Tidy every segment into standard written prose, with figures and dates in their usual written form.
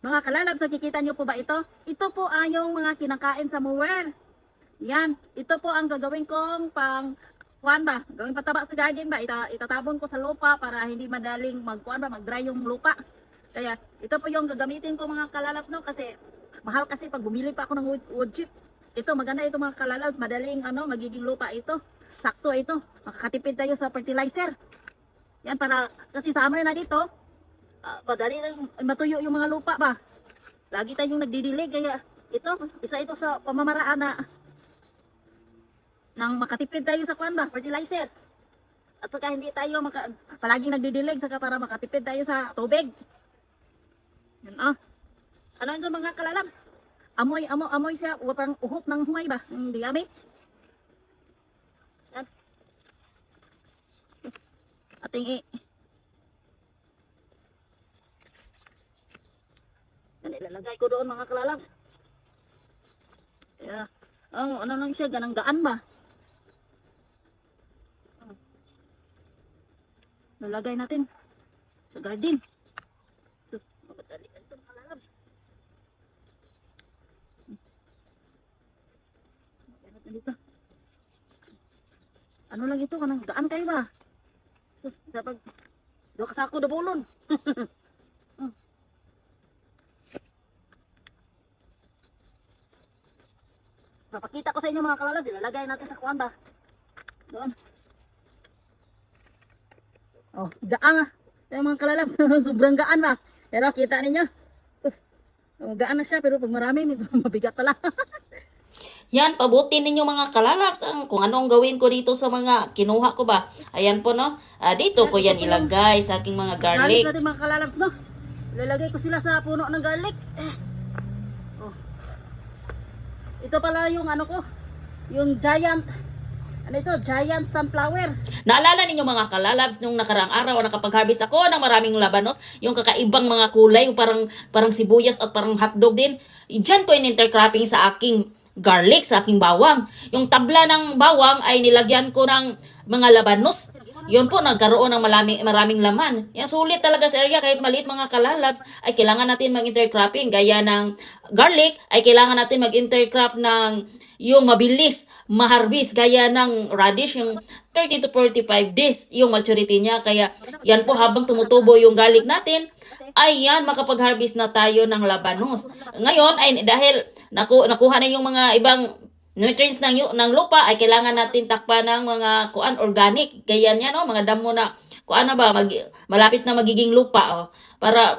Mga kalalabs, nakikita nyo po ba ito? Ito po ay yung mga kinakain sa mower. Yan, ito po ang gagawin kong pang kuan ba, gawing pataba sa garden ba, itatabon ko sa lupa para hindi madaling magkuan ba, mag-dry yung lupa. Kaya ito po yung gagamitin ko mga kalalabs, no, kasi mahal kasi pag bumili pa ako ng wood chip. Ito maganda ito mga kalalabs, madaling magiging lupa ito. Sakto ito, makakatipid tayo sa fertilizer. Yan para kasi summer na dito, madali lang matuyo yung mga lupa ba. Lagi tayong nagdidilig kaya ito, isa ito sa pamamaraan na nang makatipid tayo sa kuan ba, fertilizer. At saka hindi tayo palaging nagdidilig saka para makatipid tayo sa tubig. Yan ano yung mga kalalabs? Amoy siya, parang uhot ng humay ba? Yung diyami. Yan. Ating yan, ilalagay ko doon mga kalalabs. Yeah. Ano lang siya, ganang gaan ba? Nalagay natin sa garden. So, mamadali ito mga lalabs. Lagay natin dito. Ano lang ito, kanang gaan kayo ba? So, sa pag doon kasako na bulon. Papakita ko sa inyo mga kalalabs, ilalagay natin sa kuwan ba? Doon. Oh, gaan ah. Yung mga kalalabs, sobrang gaan ba? Pero kita ninyo. Gaan na siya, pero pag marami, mabigat pala. Yan, pabuti ninyo mga kalalabs kung anong gawin ko dito sa mga kinuha ko ba. Ayan po no. Dito ko yan ilagay sa aking mga garlic. Garlic natin mga kalalabs no. Ilalagay ko sila sa puno ng garlic. Oh. Ito pala yung ko, yung giant sunflower. Naalala ninyo mga kalalabs nung nakaraang araw nakapag-harvest ako ng maraming labanos, yung kakaibang mga kulay, yung parang sibuyas at parang hotdog din. Diyan ko in-intercropping sa aking garlic, sa aking bawang. Yung tabla ng bawang ay nilagyan ko ng mga labanos. Yun po, nagkaroon ng maraming laman. Yan, sulit talaga sa area. Kahit maliit mga kalalabs, ay kailangan natin mag-intercropping. Gaya ng garlic, ay kailangan natin mag-intercrop ng yung mabilis ma-harvest. Gaya ng radish, yung 30 to 45 days yung maturity niya. Kaya yan po, habang tumutubo yung garlic natin, ay yan, makapag-harvest na tayo ng labanos. Ngayon, ay dahil nakuha na yung mga ibang nutrients ng lupa, ay kailangan natin takpan ng mga organic. Kaya yan, mga damo na malapit na magiging lupa, para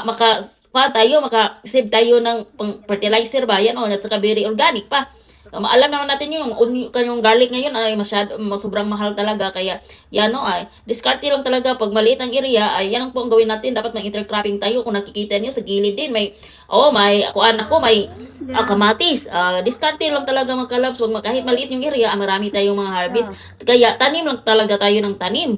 maka-save tayo ng fertilizer ba, yan, at saka very organic pa. Alam naman natin yung garlic ngayon ay sobrang mahal talaga, kaya yan ay diskarte lang talaga. Pag maliit ang area, ay yan ang po ang gawin natin. Dapat mag-intercropping tayo. Kung nakikita niyo sa gilid din may kamatis. Diskarte lang talaga mga kalabs. Kahit maliit yung area, marami tayong mga harvest. Kaya tanim lang talaga tayo ng tanim.